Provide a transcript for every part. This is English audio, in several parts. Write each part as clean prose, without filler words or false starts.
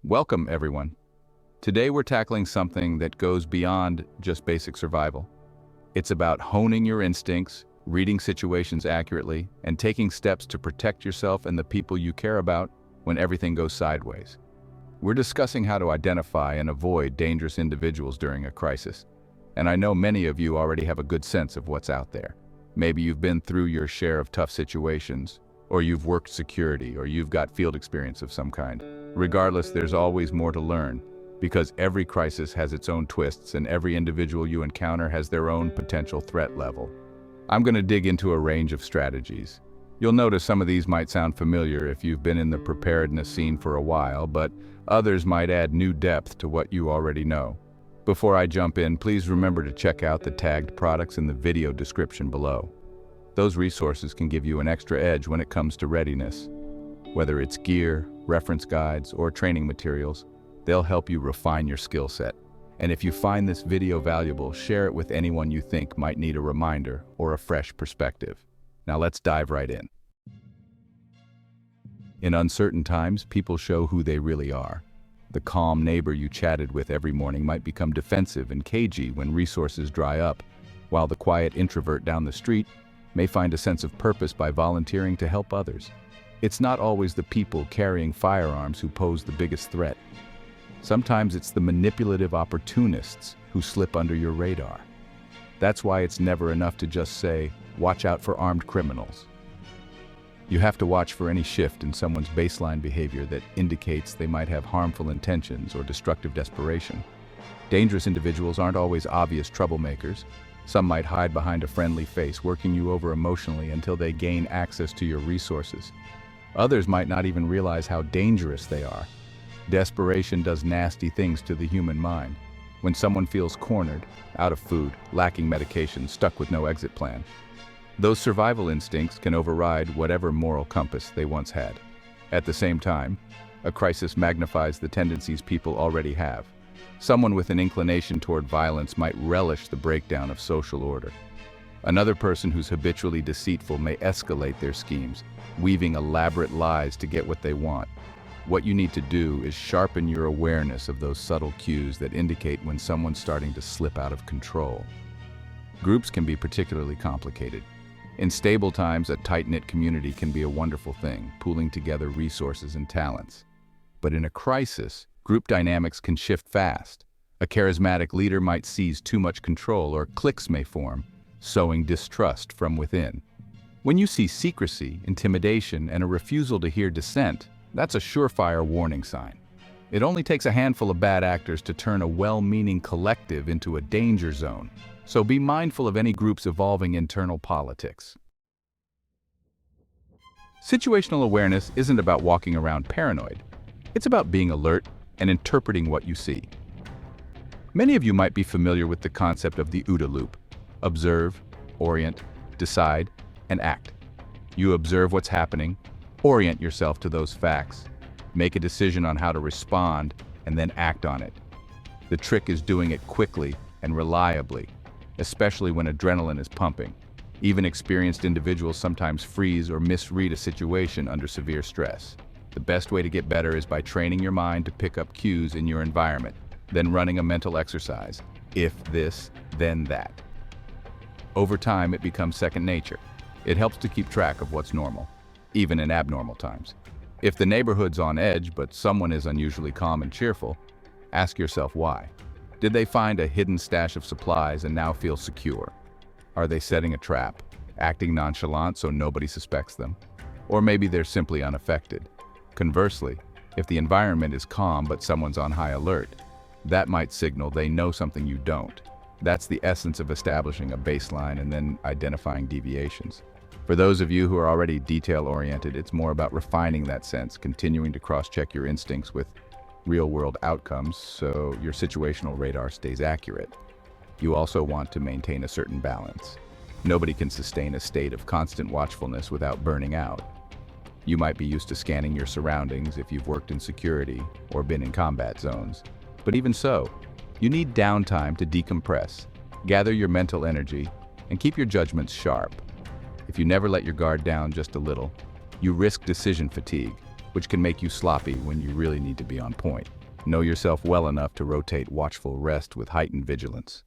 Welcome, everyone. Today we're tackling something that goes beyond just basic survival. It's about honing your instincts, reading situations accurately, and taking steps to protect yourself and the people you care about when everything goes sideways. We're discussing how to identify and avoid dangerous individuals during a crisis. And I know many of you already have a good sense of what's out there. Maybe you've been through your share of tough situations, or you've worked security, or you've got field experience of some kind. Regardless, there's always more to learn, because every crisis has its own twists and every individual you encounter has their own potential threat level. I'm going to dig into a range of strategies. You'll notice some of these might sound familiar if you've been in the preparedness scene for a while, but others might add new depth to what you already know. Before I jump in, please remember to check out the tagged products in the video description below. Those resources can give you an extra edge when it comes to readiness. Whether it's gear, reference guides, or training materials, they'll help you refine your skill set. And if you find this video valuable, share it with anyone you think might need a reminder or a fresh perspective. Now let's dive right in. In uncertain times, people show who they really are. The calm neighbor you chatted with every morning might become defensive and cagey when resources dry up, while the quiet introvert down the street may find a sense of purpose by volunteering to help others. It's not always the people carrying firearms who pose the biggest threat. Sometimes it's the manipulative opportunists who slip under your radar. That's why it's never enough to just say, "Watch out for armed criminals." You have to watch for any shift in someone's baseline behavior that indicates they might have harmful intentions or destructive desperation. Dangerous individuals aren't always obvious troublemakers. Some might hide behind a friendly face, working you over emotionally until they gain access to your resources. Others might not even realize how dangerous they are. Desperation does nasty things to the human mind. When someone feels cornered, out of food, lacking medication, stuck with no exit plan, those survival instincts can override whatever moral compass they once had. At the same time, a crisis magnifies the tendencies people already have. Someone with an inclination toward violence might relish the breakdown of social order. Another person who's habitually deceitful may escalate their schemes, weaving elaborate lies to get what they want. What you need to do is sharpen your awareness of those subtle cues that indicate when someone's starting to slip out of control. Groups can be particularly complicated. In stable times, a tight-knit community can be a wonderful thing, pooling together resources and talents. But in a crisis, group dynamics can shift fast. A charismatic leader might seize too much control, or cliques may form, sowing distrust from within. When you see secrecy, intimidation, and a refusal to hear dissent, that's a surefire warning sign. It only takes a handful of bad actors to turn a well-meaning collective into a danger zone. So be mindful of any group's evolving internal politics. Situational awareness isn't about walking around paranoid. It's about being alert and interpreting what you see. Many of you might be familiar with the concept of the OODA loop: observe, orient, decide, and act. You observe what's happening, orient yourself to those facts, make a decision on how to respond, and then act on it. The trick is doing it quickly and reliably, especially when adrenaline is pumping. Even experienced individuals sometimes freeze or misread a situation under severe stress. The best way to get better is by training your mind to pick up cues in your environment, then running a mental exercise: if this, then that. Over time, it becomes second nature. It helps to keep track of what's normal, even in abnormal times. If the neighborhood's on edge, but someone is unusually calm and cheerful, ask yourself why. Did they find a hidden stash of supplies and now feel secure? Are they setting a trap, acting nonchalant so nobody suspects them? Or maybe they're simply unaffected. Conversely, if the environment is calm but someone's on high alert, that might signal they know something you don't. That's the essence of establishing a baseline and then identifying deviations. For those of you who are already detail-oriented, it's more about refining that sense, continuing to cross-check your instincts with real-world outcomes so your situational radar stays accurate. You also want to maintain a certain balance. Nobody can sustain a state of constant watchfulness without burning out. You might be used to scanning your surroundings if you've worked in security or been in combat zones. But even so, you need downtime to decompress, gather your mental energy, and keep your judgments sharp. If you never let your guard down just a little, you risk decision fatigue, which can make you sloppy when you really need to be on point. Know yourself well enough to rotate watchful rest with heightened vigilance.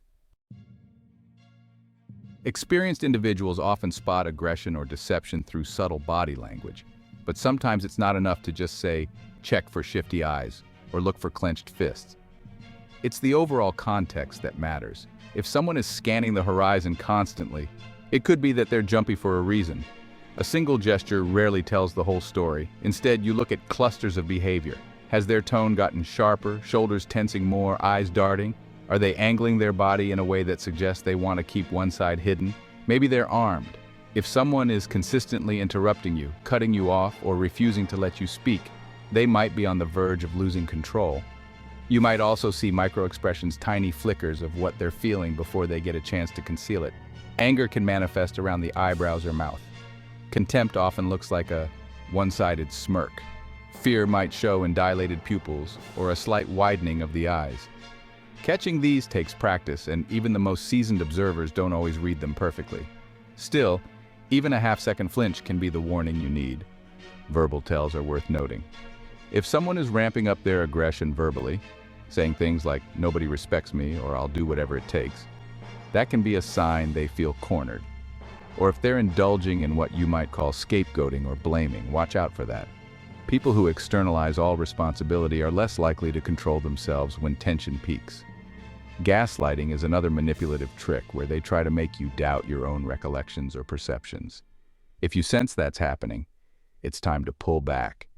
Experienced individuals often spot aggression or deception through subtle body language, but sometimes it's not enough to just say, check for shifty eyes, or look for clenched fists. It's the overall context that matters. If someone is scanning the horizon constantly, it could be that they're jumpy for a reason. A single gesture rarely tells the whole story. Instead, you look at clusters of behavior. Has their tone gotten sharper, shoulders tensing more, eyes darting? Are they angling their body in a way that suggests they want to keep one side hidden? Maybe they're armed. If someone is consistently interrupting you, cutting you off, or refusing to let you speak, they might be on the verge of losing control. You might also see microexpressions, tiny flickers of what they're feeling before they get a chance to conceal it. Anger can manifest around the eyebrows or mouth. Contempt often looks like a one-sided smirk. Fear might show in dilated pupils or a slight widening of the eyes. Catching these takes practice, and even the most seasoned observers don't always read them perfectly. Still, even a half-second flinch can be the warning you need. Verbal tells are worth noting. If someone is ramping up their aggression verbally, saying things like, "Nobody respects me," or "I'll do whatever it takes," that can be a sign they feel cornered. Or if they're indulging in what you might call scapegoating or blaming, watch out for that. People who externalize all responsibility are less likely to control themselves when tension peaks. Gaslighting is another manipulative trick where they try to make you doubt your own recollections or perceptions. If you sense that's happening, it's time to pull back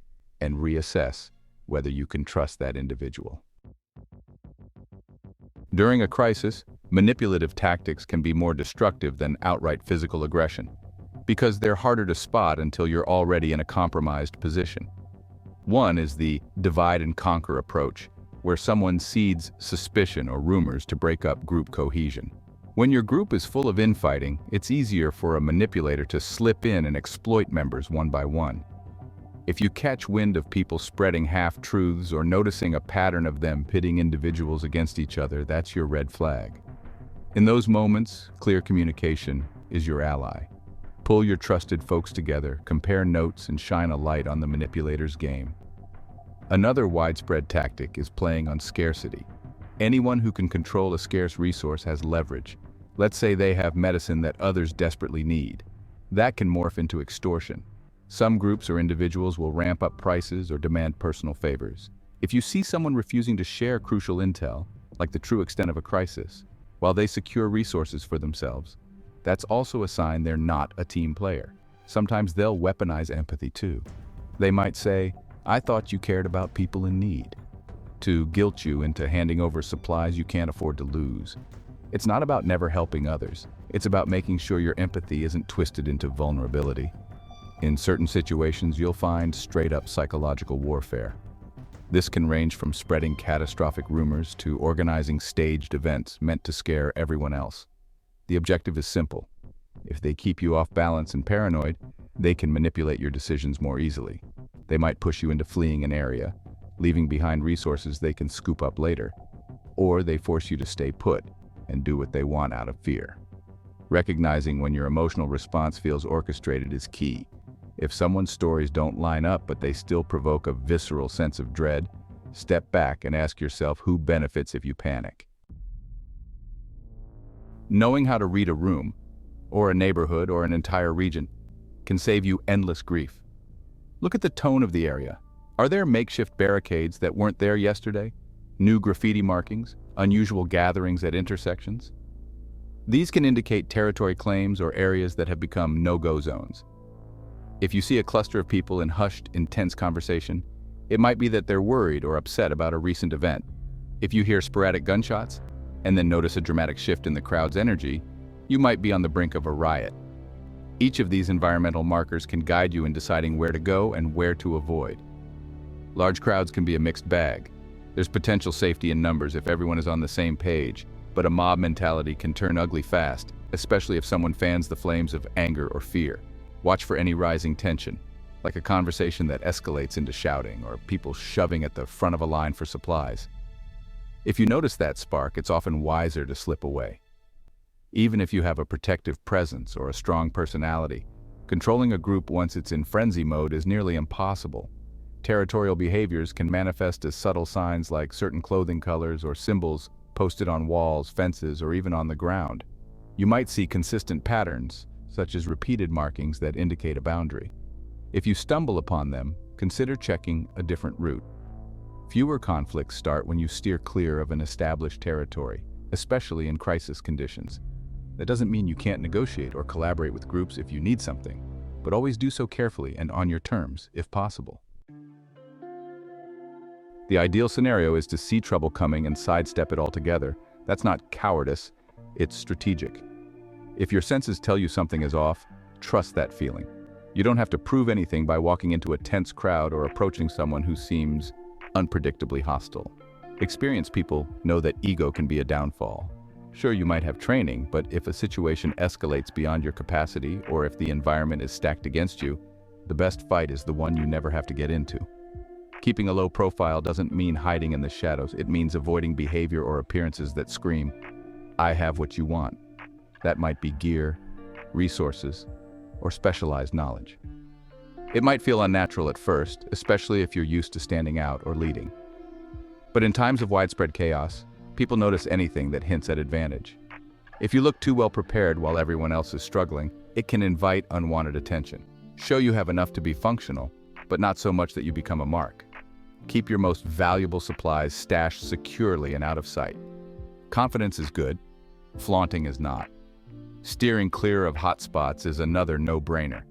and reassess whether you can trust that individual. During a crisis, manipulative tactics can be more destructive than outright physical aggression, because they're harder to spot until you're already in a compromised position. One is the divide and conquer approach, where someone seeds suspicion or rumors to break up group cohesion. When your group is full of infighting, it's easier for a manipulator to slip in and exploit members one by one. If you catch wind of people spreading half-truths or noticing a pattern of them pitting individuals against each other, that's your red flag. In those moments, clear communication is your ally. Pull your trusted folks together, compare notes, and shine a light on the manipulator's game. Another widespread tactic is playing on scarcity. Anyone who can control a scarce resource has leverage. Let's say they have medicine that others desperately need. That can morph into extortion. Some groups or individuals will ramp up prices or demand personal favors. If you see someone refusing to share crucial intel, like the true extent of a crisis, while they secure resources for themselves, that's also a sign they're not a team player. Sometimes they'll weaponize empathy too. They might say, "I thought you cared about people in need," to guilt you into handing over supplies you can't afford to lose. It's not about never helping others. It's about making sure your empathy isn't twisted into vulnerability. In certain situations, you'll find straight-up psychological warfare. This can range from spreading catastrophic rumors to organizing staged events meant to scare everyone else. The objective is simple. If they keep you off balance and paranoid, they can manipulate your decisions more easily. They might push you into fleeing an area, leaving behind resources they can scoop up later. Or they force you to stay put and do what they want out of fear. Recognizing when your emotional response feels orchestrated is key. If someone's stories don't line up but they still provoke a visceral sense of dread, step back and ask yourself who benefits if you panic. Knowing how to read a room, or a neighborhood, or an entire region can save you endless grief. Look at the tone of the area. Are there makeshift barricades that weren't there yesterday? New graffiti markings? Unusual gatherings at intersections? These can indicate territory claims or areas that have become no-go zones. If you see a cluster of people in hushed, intense conversation, it might be that they're worried or upset about a recent event. If you hear sporadic gunshots, and then notice a dramatic shift in the crowd's energy, you might be on the brink of a riot. Each of these environmental markers can guide you in deciding where to go and where to avoid. Large crowds can be a mixed bag. There's potential safety in numbers if everyone is on the same page, but a mob mentality can turn ugly fast, especially if someone fans the flames of anger or fear. Watch for any rising tension, like a conversation that escalates into shouting or people shoving at the front of a line for supplies. If you notice that spark, it's often wiser to slip away. Even if you have a protective presence or a strong personality, controlling a group once it's in frenzy mode is nearly impossible. Territorial behaviors can manifest as subtle signs like certain clothing colors or symbols posted on walls, fences, or even on the ground. You might see consistent patterns, such as repeated markings that indicate a boundary. If you stumble upon them, consider checking a different route. Fewer conflicts start when you steer clear of an established territory, especially in crisis conditions. That doesn't mean you can't negotiate or collaborate with groups if you need something, but always do so carefully and on your terms, if possible. The ideal scenario is to see trouble coming and sidestep it altogether. That's not cowardice, it's strategic. If your senses tell you something is off, trust that feeling. You don't have to prove anything by walking into a tense crowd or approaching someone who seems unpredictably hostile. Experienced people know that ego can be a downfall. Sure, you might have training, but if a situation escalates beyond your capacity or if the environment is stacked against you, the best fight is the one you never have to get into. Keeping a low profile doesn't mean hiding in the shadows. It means avoiding behavior or appearances that scream, "I have what you want." That might be gear, resources, or specialized knowledge. It might feel unnatural at first, especially if you're used to standing out or leading. But in times of widespread chaos, people notice anything that hints at advantage. If you look too well prepared while everyone else is struggling, it can invite unwanted attention. Show you have enough to be functional, but not so much that you become a mark. Keep your most valuable supplies stashed securely and out of sight. Confidence is good, flaunting is not. Steering clear of hot spots is another no-brainer.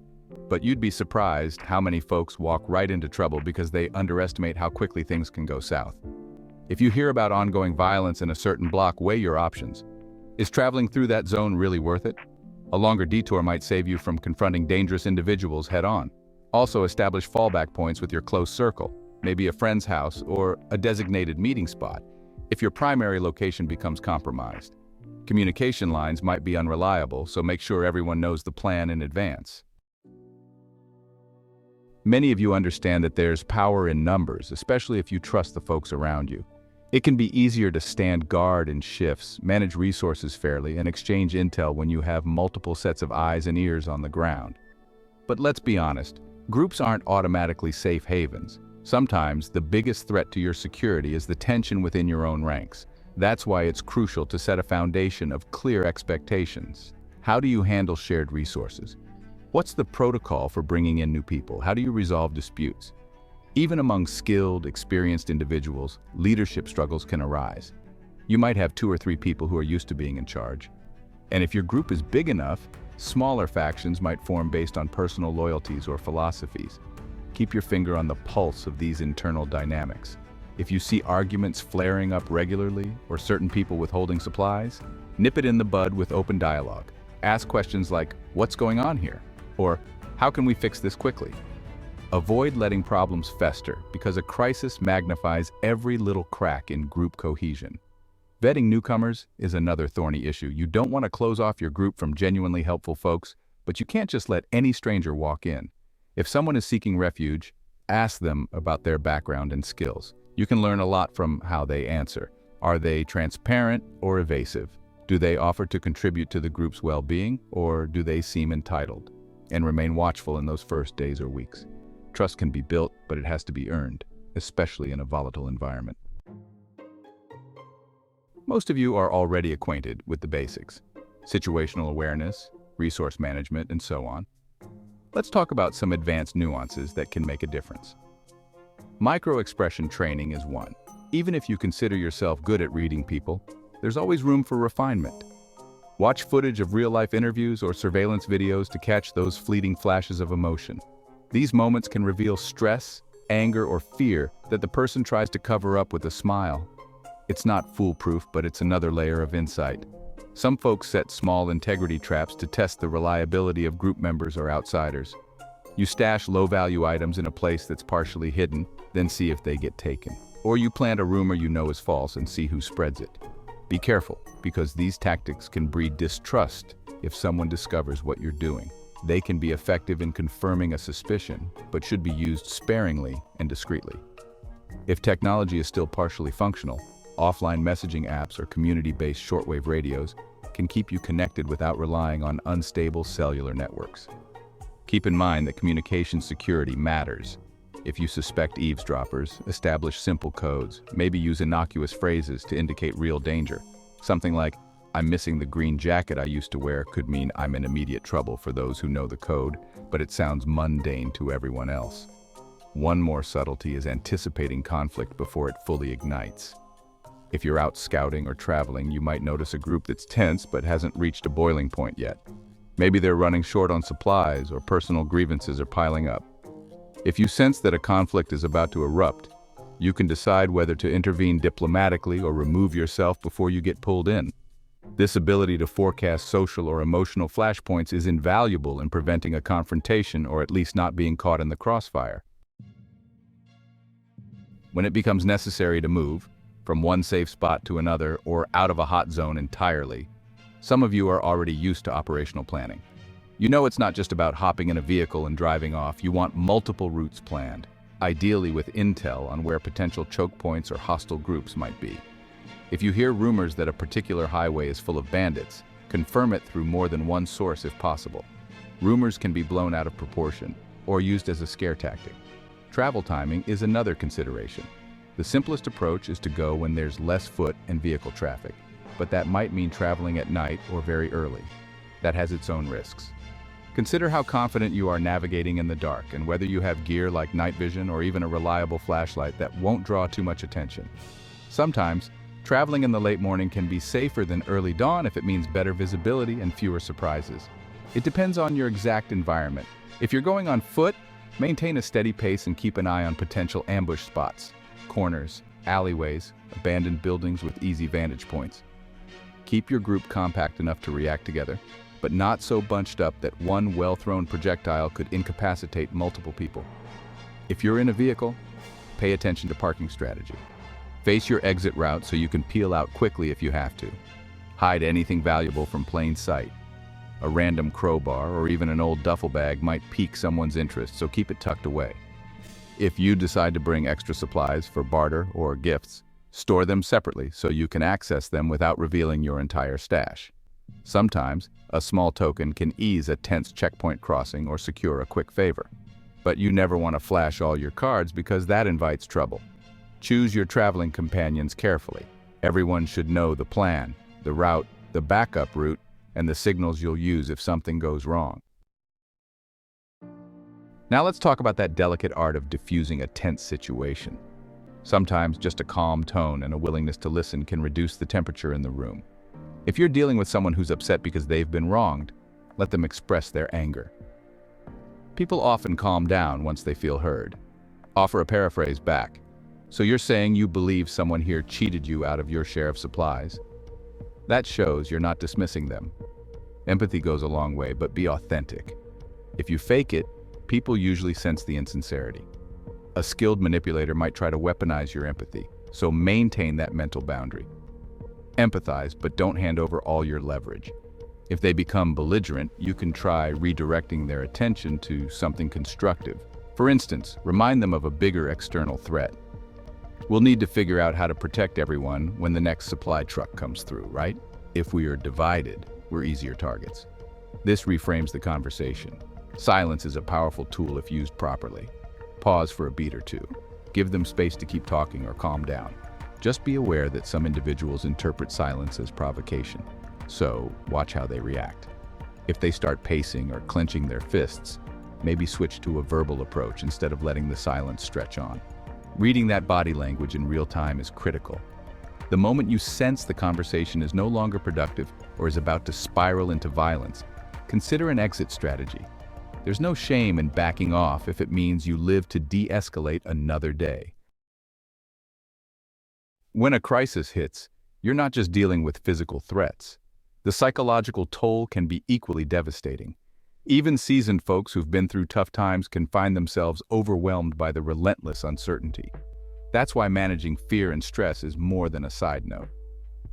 But you'd be surprised how many folks walk right into trouble because they underestimate how quickly things can go south. If you hear about ongoing violence in a certain block, weigh your options. Is traveling through that zone really worth it? A longer detour might save you from confronting dangerous individuals head-on. Also, establish fallback points with your close circle, maybe a friend's house or a designated meeting spot, if your primary location becomes compromised. Communication lines might be unreliable, so make sure everyone knows the plan in advance. Many of you understand that there's power in numbers, especially if you trust the folks around you. It can be easier to stand guard in shifts, manage resources fairly, and exchange intel when you have multiple sets of eyes and ears on the ground. But let's be honest, groups aren't automatically safe havens. Sometimes the biggest threat to your security is the tension within your own ranks. That's why it's crucial to set a foundation of clear expectations. How do you handle shared resources? What's the protocol for bringing in new people? How do you resolve disputes? Even among skilled, experienced individuals, leadership struggles can arise. You might have 2 or 3 people who are used to being in charge. And if your group is big enough, smaller factions might form based on personal loyalties or philosophies. Keep your finger on the pulse of these internal dynamics. If you see arguments flaring up regularly or certain people withholding supplies, nip it in the bud with open dialogue. Ask questions like, "What's going on here?" Or, "How can we fix this quickly?" Avoid letting problems fester because a crisis magnifies every little crack in group cohesion. Vetting newcomers is another thorny issue. You don't want to close off your group from genuinely helpful folks, but you can't just let any stranger walk in. If someone is seeking refuge, ask them about their background and skills. You can learn a lot from how they answer. Are they transparent or evasive? Do they offer to contribute to the group's well-being, or do they seem entitled? And remain watchful in those first days or weeks. Trust can be built, but it has to be earned, especially in a volatile environment. Most of you are already acquainted with the basics: situational awareness, resource management, and so on. Let's talk about some advanced nuances that can make a difference. Micro-expression training is one. Even if you consider yourself good at reading people, there's always room for refinement. Watch footage of real-life interviews or surveillance videos to catch those fleeting flashes of emotion. These moments can reveal stress, anger, or fear that the person tries to cover up with a smile. It's not foolproof, but it's another layer of insight. Some folks set small integrity traps to test the reliability of group members or outsiders. You stash low-value items in a place that's partially hidden, then see if they get taken. Or you plant a rumor you know is false and see who spreads it. Be careful, because these tactics can breed distrust if someone discovers what you're doing. They can be effective in confirming a suspicion, but should be used sparingly and discreetly. If technology is still partially functional, offline messaging apps or community-based shortwave radios can keep you connected without relying on unstable cellular networks. Keep in mind that communication security matters. If you suspect eavesdroppers, establish simple codes, maybe use innocuous phrases to indicate real danger. Something like, "I'm missing the green jacket I used to wear" could mean I'm in immediate trouble for those who know the code, but it sounds mundane to everyone else. One more subtlety is anticipating conflict before it fully ignites. If you're out scouting or traveling, you might notice a group that's tense but hasn't reached a boiling point yet. Maybe they're running short on supplies or personal grievances are piling up. If you sense that a conflict is about to erupt, you can decide whether to intervene diplomatically or remove yourself before you get pulled in. This ability to forecast social or emotional flashpoints is invaluable in preventing a confrontation or at least not being caught in the crossfire. When it becomes necessary to move from one safe spot to another or out of a hot zone entirely, some of you are already used to operational planning. You know it's not just about hopping in a vehicle and driving off. You want multiple routes planned, ideally with intel on where potential choke points or hostile groups might be. If you hear rumors that a particular highway is full of bandits, confirm it through more than one source if possible. Rumors can be blown out of proportion or used as a scare tactic. Travel timing is another consideration. The simplest approach is to go when there's less foot and vehicle traffic, but that might mean traveling at night or very early. That has its own risks. Consider how confident you are navigating in the dark and whether you have gear like night vision or even a reliable flashlight that won't draw too much attention. Sometimes, traveling in the late morning can be safer than early dawn if it means better visibility and fewer surprises. It depends on your exact environment. If you're going on foot, maintain a steady pace and keep an eye on potential ambush spots, corners, alleyways, abandoned buildings with easy vantage points. Keep your group compact enough to react together, but not so bunched up that one well-thrown projectile could incapacitate multiple people. If you're in a vehicle, pay attention to parking strategy. Face your exit route so you can peel out quickly if you have to. Hide anything valuable from plain sight. A random crowbar or even an old duffel bag might pique someone's interest, so keep it tucked away. If you decide to bring extra supplies for barter or gifts, store them separately so you can access them without revealing your entire stash. Sometimes, a small token can ease a tense checkpoint crossing or secure a quick favor. But you never want to flash all your cards because that invites trouble. Choose your traveling companions carefully. Everyone should know the plan, the route, the backup route, and the signals you'll use if something goes wrong. Now let's talk about that delicate art of diffusing a tense situation. Sometimes just a calm tone and a willingness to listen can reduce the temperature in the room. If you're dealing with someone who's upset because they've been wronged, let them express their anger. People often calm down once they feel heard. Offer a paraphrase back. "So you're saying you believe someone here cheated you out of your share of supplies?" That shows you're not dismissing them. Empathy goes a long way, but be authentic. If you fake it, people usually sense the insincerity. A skilled manipulator might try to weaponize your empathy, so maintain that mental boundary. Empathize, but don't hand over all your leverage. If they become belligerent, you can try redirecting their attention to something constructive. For instance, remind them of a bigger external threat. We'll need to figure out how to protect everyone when the next supply truck comes through, right? If we are divided, we're easier targets. This reframes the conversation. Silence is a powerful tool if used properly. Pause for a beat or two. Give them space to keep talking or calm down. Just be aware that some individuals interpret silence as provocation, so watch how they react. If they start pacing or clenching their fists, maybe switch to a verbal approach instead of letting the silence stretch on. Reading that body language in real time is critical. The moment you sense the conversation is no longer productive or is about to spiral into violence, consider an exit strategy. There's no shame in backing off if it means you live to de-escalate another day. When a crisis hits, you're not just dealing with physical threats. The psychological toll can be equally devastating. Even seasoned folks who've been through tough times can find themselves overwhelmed by the relentless uncertainty. That's why managing fear and stress is more than a side note.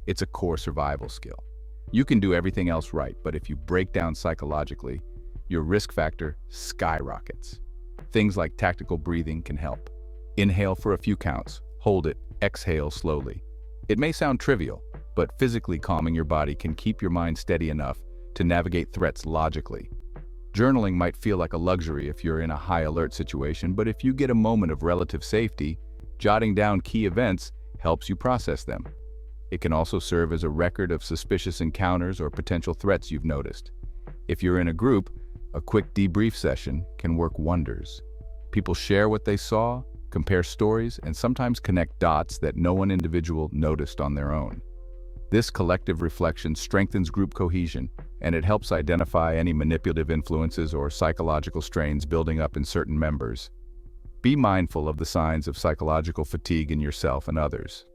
It's a core survival skill. You can do everything else right, but if you break down psychologically, your risk factor skyrockets. Things like tactical breathing can help. Inhale for a few counts, hold it, exhale slowly. It may sound trivial, but physically calming your body can keep your mind steady enough to navigate threats logically. Journaling might feel like a luxury if you're in a high-alert situation, but if you get a moment of relative safety, jotting down key events helps you process them. It can also serve as a record of suspicious encounters or potential threats you've noticed. If you're in a group, a quick debrief session can work wonders. People share what they saw, compare stories, and sometimes connect dots that no one individual noticed on their own. This collective reflection strengthens group cohesion, and it helps identify any manipulative influences or psychological strains building up in certain members. Be mindful of the signs of psychological fatigue in yourself and others.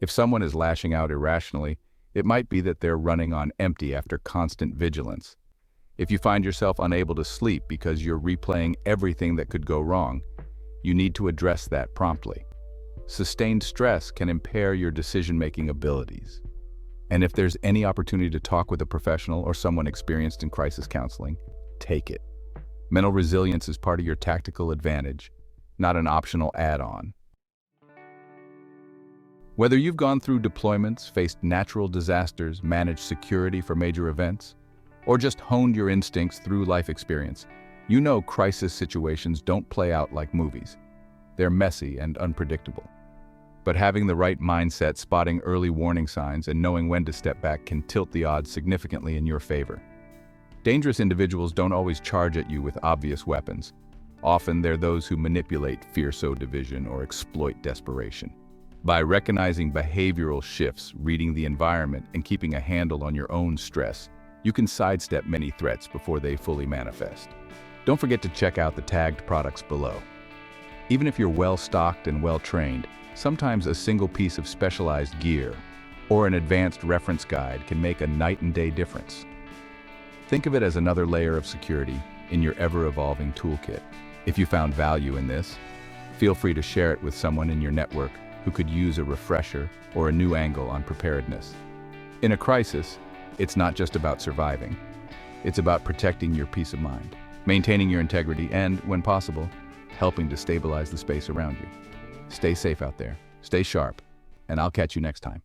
If someone is lashing out irrationally, it might be that they're running on empty after constant vigilance. If you find yourself unable to sleep because you're replaying everything that could go wrong, you need to address that promptly. Sustained stress can impair your decision-making abilities. And if there's any opportunity to talk with a professional or someone experienced in crisis counseling, take it. Mental resilience is part of your tactical advantage, not an optional add-on. Whether you've gone through deployments, faced natural disasters, managed security for major events, or just honed your instincts through life experience, you know crisis situations don't play out like movies. They're messy and unpredictable. But having the right mindset, spotting early warning signs, and knowing when to step back can tilt the odds significantly in your favor. Dangerous individuals don't always charge at you with obvious weapons. Often they're those who manipulate fierce division or exploit desperation. By recognizing behavioral shifts, reading the environment, and keeping a handle on your own stress, you can sidestep many threats before they fully manifest. Don't forget to check out the tagged products below. Even if you're well-stocked and well-trained, sometimes a single piece of specialized gear or an advanced reference guide can make a night-and-day difference. Think of it as another layer of security in your ever-evolving toolkit. If you found value in this, feel free to share it with someone in your network who could use a refresher or a new angle on preparedness. In a crisis, it's not just about surviving. It's about protecting your peace of mind, maintaining your integrity, and, when possible, helping to stabilize the space around you. Stay safe out there, stay sharp, and I'll catch you next time.